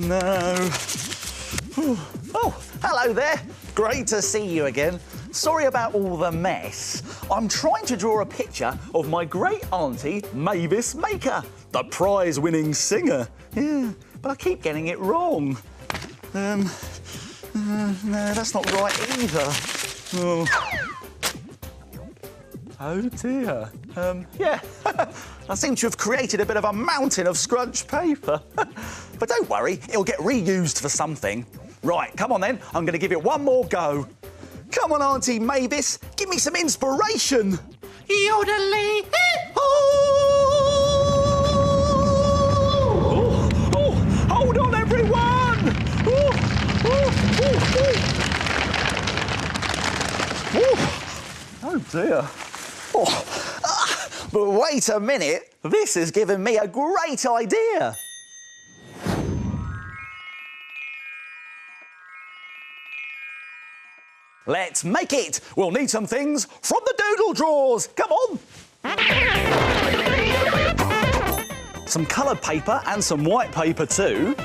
No. Oh, hello there. Great to see you again. Sorry about all the mess. I'm trying to draw a picture of my great auntie, Mavis Maker, the prize-winning singer. Yeah, but I keep getting it wrong. No, that's not right either. Oh dear. Yeah, I seem to have created a bit of a mountain of scrunched paper. But don't worry, it'll get reused for something. Right, come on then, I'm going to give it one more go. Come on, Auntie Mavis, give me some inspiration. Yodeling. Oh, hold on, everyone. Oh dear. But wait a minute, this has given me a great idea. Let's make it. We'll need some things from the doodle drawers. Come on. Some coloured paper and some white paper too.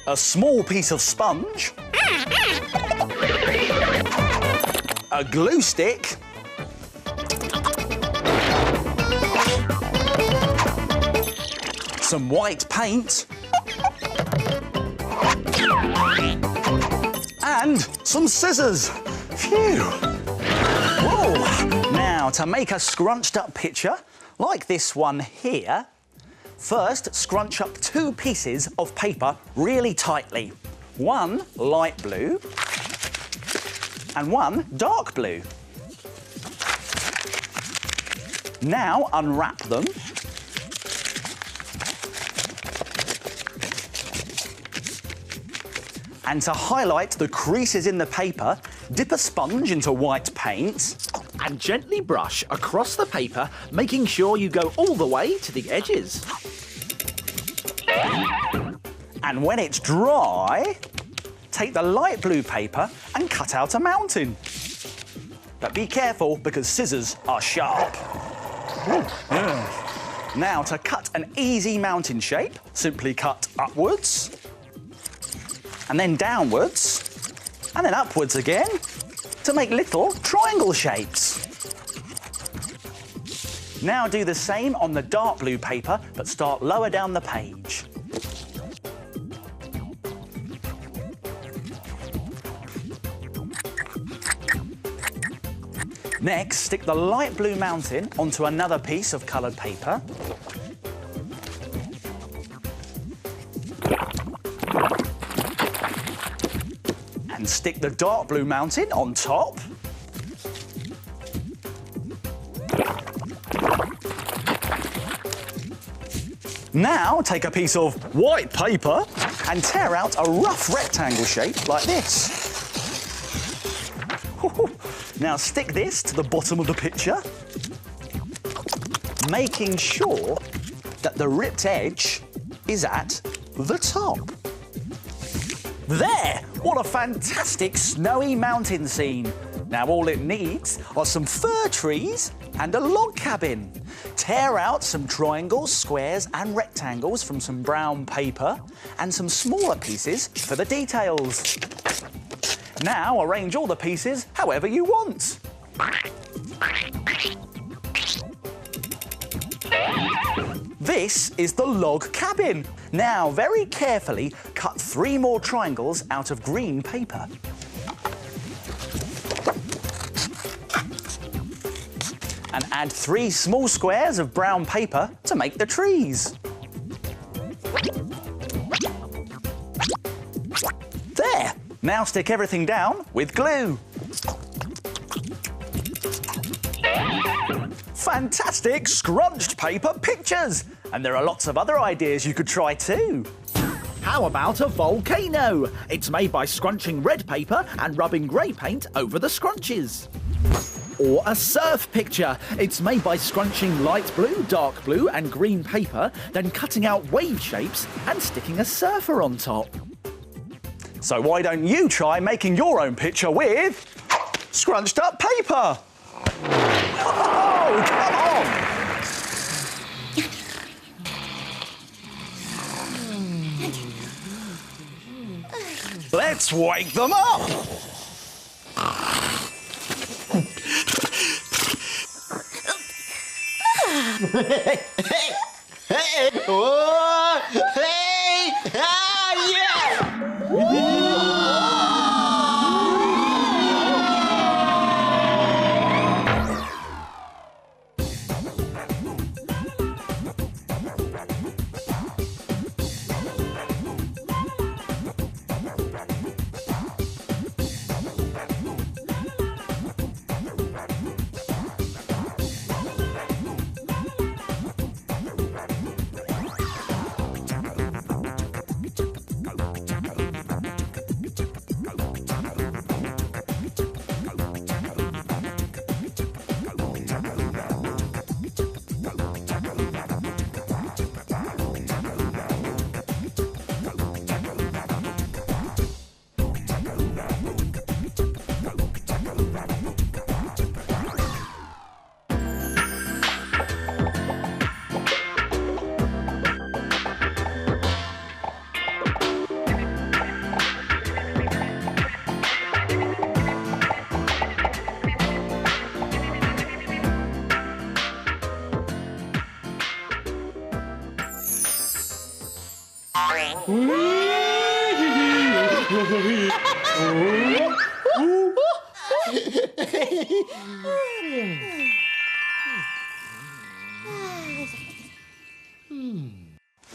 A small piece of sponge. A glue stick. Some white paint. And some scissors. Phew. Whoa. Now, to make a scrunched up picture, like this one here, first scrunch up 2 pieces of paper really tightly. One light blue and one dark blue. Now unwrap them. And to highlight the creases in the paper, dip a sponge into white paint. And gently brush across the paper, making sure you go all the way to the edges. And when it's dry, take the light blue paper and cut out a mountain. But be careful, because scissors are sharp. Yeah. Now, to cut an easy mountain shape, simply cut upwards, and then downwards, and then upwards again, to make little triangle shapes. Now do the same on the dark blue paper, but start lower down the page. Next, stick the light blue mountain onto another piece of coloured paper. And stick the dark blue mountain on top. Now take a piece of white paper and tear out a rough rectangle shape like this. Now stick this to the bottom of the picture, making sure that the ripped edge is at the top. There! What a fantastic snowy mountain scene. Now all it needs are some fir trees and a log cabin. Tear out some triangles, squares and rectangles from some brown paper and some smaller pieces for the details. Now arrange all the pieces however you want. This is the log cabin. Now, very carefully, cut 3 more triangles out of green paper. And add 3 small squares of brown paper to make the trees. There! Now stick everything down with glue. Fantastic scrunched paper pictures! And there are lots of other ideas you could try too. How about a volcano? It's made by scrunching red paper and rubbing grey paint over the scrunches. Or a surf picture. It's made by scrunching light blue, dark blue and green paper, then cutting out wave shapes and sticking a surfer on top. So why don't you try making your own picture with scrunched up paper? Oh, come on! Let's wake them up!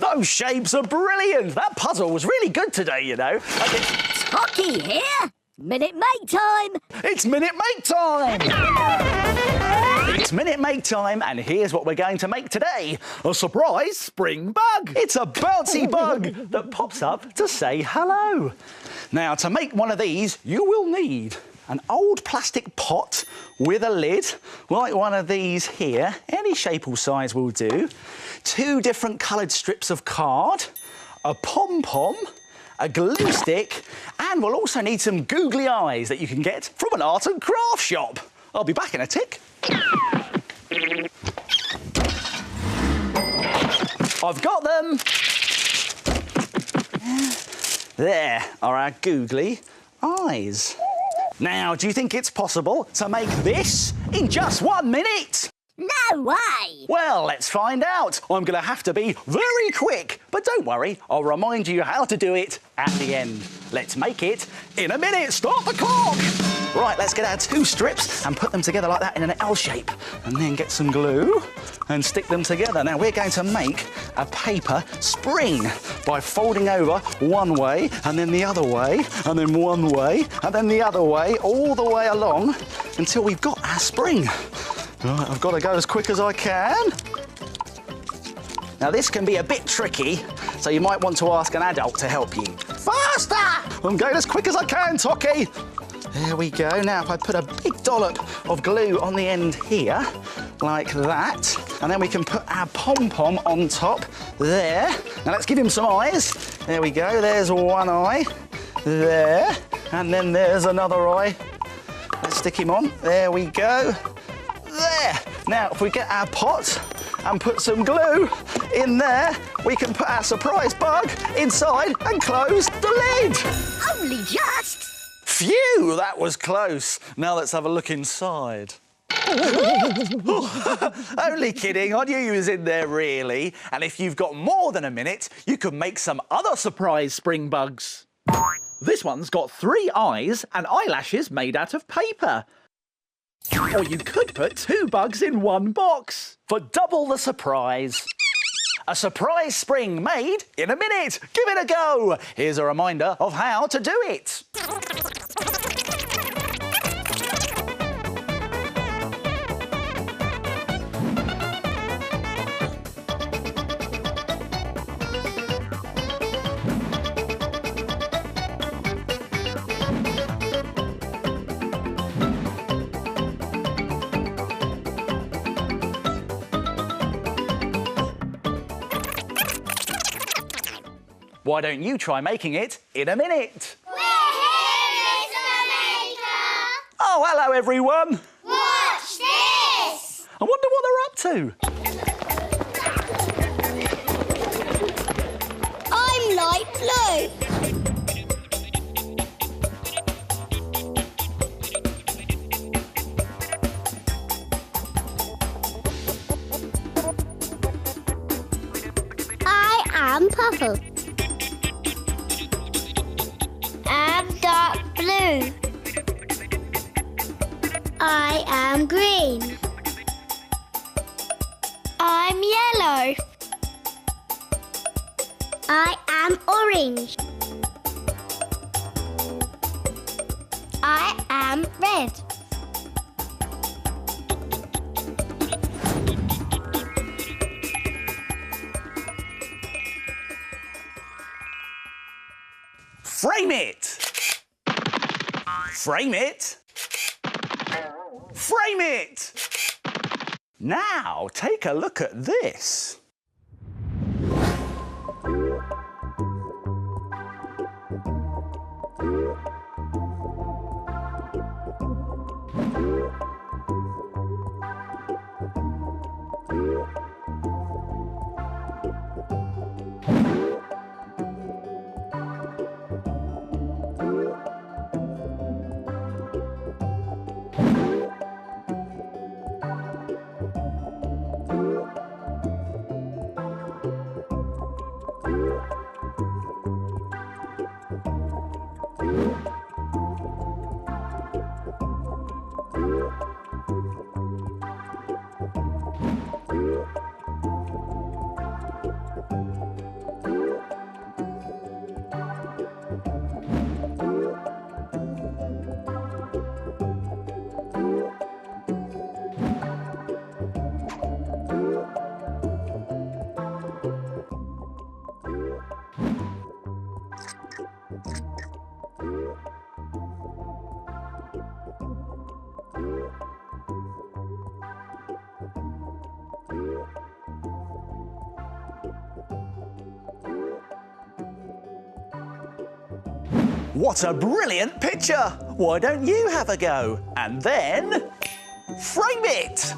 Those shapes are brilliant. That puzzle was really good today, you know. Tocky here. Minute Make time. It's Minute Make time. It's Minute Make time, and here's what we're going to make today. A surprise spring bug. It's a bouncy bug that pops up to say hello. Now, to make one of these, you will need an old plastic pot with a lid, like one of these here. Any shape or size will do. 2 different coloured strips of card, a pom-pom, a glue stick, and we'll also need some googly eyes that you can get from an art and craft shop. I'll be back in a tick. I've got them. There are our googly eyes. Now, do you think it's possible to make this in just 1 minute? No way. Well, let's find out. I'm going to have to be very quick, but don't worry, I'll remind you how to do it at the end. Let's make it in a minute. Start the clock. Right, let's get our 2 strips and put them together like that in an L shape, and then get some glue and stick them together. Now, we're going to make a paper spring by folding over one way and then the other way and then one way and then the other way, all the way along until we've got our spring. Right, I've got to go as quick as I can. Now, this can be a bit tricky, so you might want to ask an adult to help you. Faster! I'm going as quick as I can, Tocky. There we go. Now, if I put a big dollop of glue on the end here, like that, and then we can put our pom-pom on top there. Now, let's give him some eyes. There we go. There's one eye. There. And then there's another eye. Let's stick him on. There we go. There. Now, if we get our pot and put some glue in there, we can put our surprise bug inside and close the lid. Only just. Phew, that was close. Now let's have a look inside. Only kidding, I knew you was in there, really. And if you've got more than a minute, you can make some other Surprise spring bugs. This one's got 3 eyes and eyelashes made out of paper. Or you could put 2 bugs in 1 box. for double the surprise. A surprise spring made in a minute. Give it a go. Here's a reminder of how to do it. Why don't you try making it in a minute? We're here, Mr. Maker! Oh, hello, everyone. Watch this! I wonder what they're up to. I'm light blue. I am purple. I'm dark blue. I am green. I'm yellow. I am orange. I am red. Frame it! Frame it! Frame it! Now, take a look at this. What a brilliant picture! Why don't you have a go? And then frame it!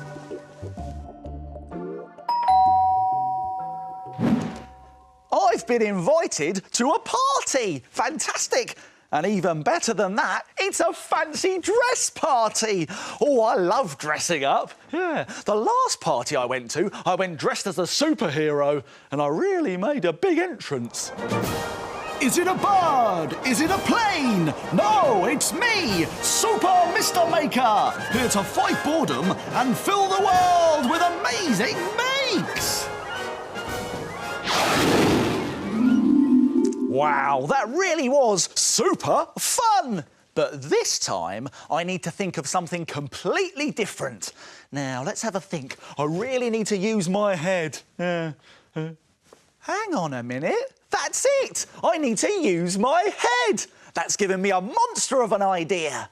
I've been invited to a party! Fantastic! And even better than that, it's a fancy dress party! Oh, I love dressing up. Yeah, the last party I went to, I went dressed as a superhero and I really made a big entrance. Is it a bird? Is it a plane? No, it's me, Super Mr. Maker, here to fight boredom and fill the world with amazing makes. Wow, that really was super fun! But this time, I need to think of something completely different. Now, let's have a think. I really need to use my head. Hang on a minute. That's it! I need to use my head! That's given me a monster of an idea.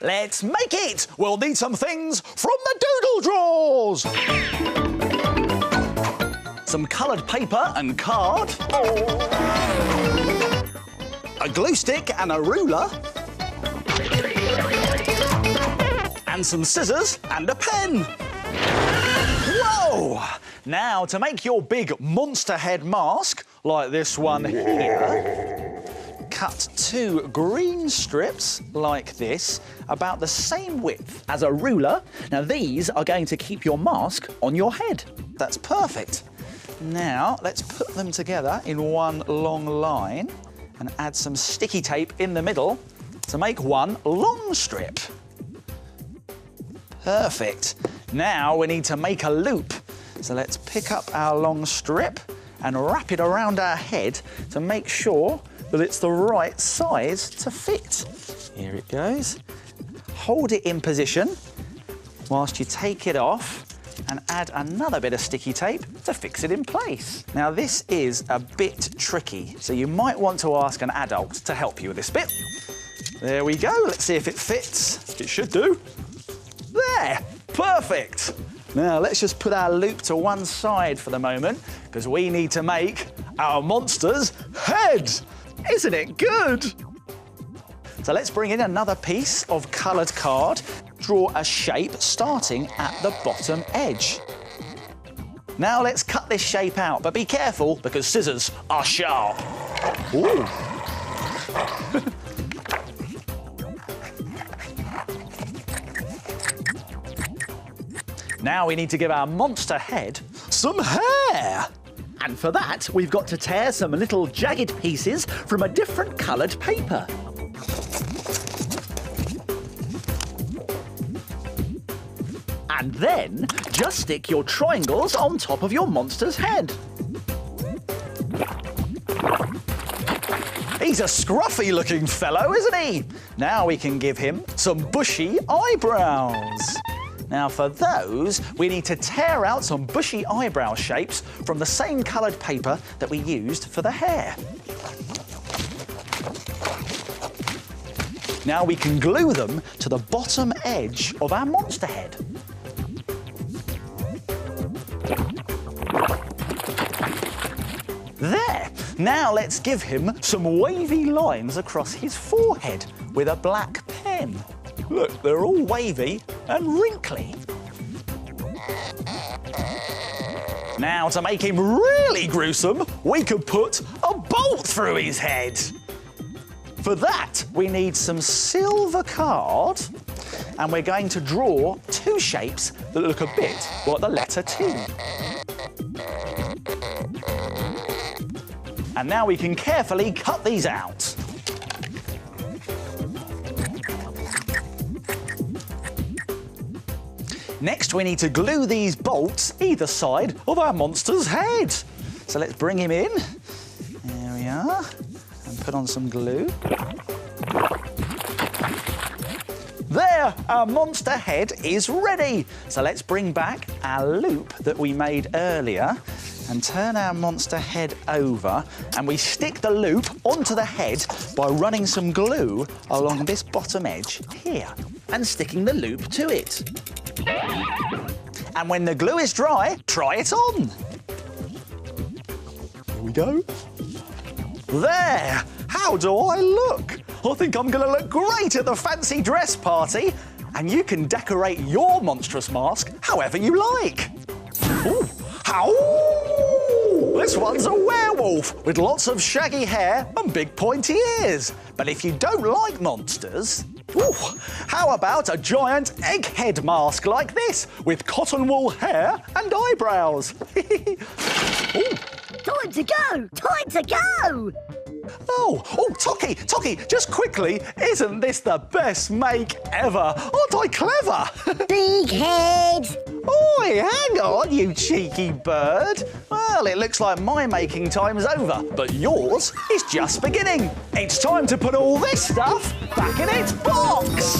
Let's make it! We'll need some things from the doodle drawers. Some coloured paper and card. A glue stick and a ruler. And some scissors and a pen. Whoa! Now, to make your big monster head mask, like this one here, cut 2 green strips like this, about the same width as a ruler. Now, these are going to keep your mask on your head. That's perfect. Now, let's put them together in one long line and add some sticky tape in the middle to make one long strip. Perfect. Now we need to make a loop. So let's pick up our long strip and wrap it around our head to make sure that it's the right size to fit. Here it goes. Hold it in position whilst you take it off and add another bit of sticky tape to fix it in place. Now this is a bit tricky, so you might want to ask an adult to help you with this bit. There we go. Let's see if it fits. It should do. There, perfect. Now let's just put our loop to one side for the moment because we need to make our monster's head. Isn't it good? So let's bring in another piece of coloured card. draw a shape starting at the bottom edge. Now let's cut this shape out, but be careful because scissors are sharp. Ooh. Now we need to give our monster head some hair. And for that, we've got to tear some little jagged pieces from a different coloured paper. And then, just stick your triangles on top of your monster's head. He's a scruffy-looking fellow, isn't he? Now we can give him some bushy eyebrows. Now for those, we need to tear out some bushy eyebrow shapes from the same coloured paper that we used for the hair. Now we can glue them to the bottom edge of our monster head. There! Now let's give him some wavy lines across his forehead with a black pen. Look, they're all wavy and wrinkly. Now, to make him really gruesome, we could put a bolt through his head. For that, we need some silver card, and we're going to draw two shapes that look a bit like the letter T. And now we can carefully cut these out. Next, we need to glue these bolts either side of our monster's head. So let's bring him in. There we are. And put on some glue. There, our monster head is ready. So let's bring back our loop that we made earlier and turn our monster head over, and we stick the loop onto the head by running some glue along this bottom edge here And sticking the loop to it. And when the glue is dry, try it on. Here we go. There! How do I look? I think I'm going to look great at the fancy dress party. And you can decorate your monstrous mask however you like. Ooh. Ow! This one's a werewolf with lots of shaggy hair and big pointy ears. But if you don't like monsters, ooh, how about a giant egghead mask like this with cotton wool hair and eyebrows? Ooh. Time to go! Time to go! Oh, Toki, just quickly, isn't this the best make ever? Aren't I clever? Big head! Oi, hang on, you cheeky bird. Well, it looks like my making time's over, but yours is just beginning. It's time to put all this stuff back in its box.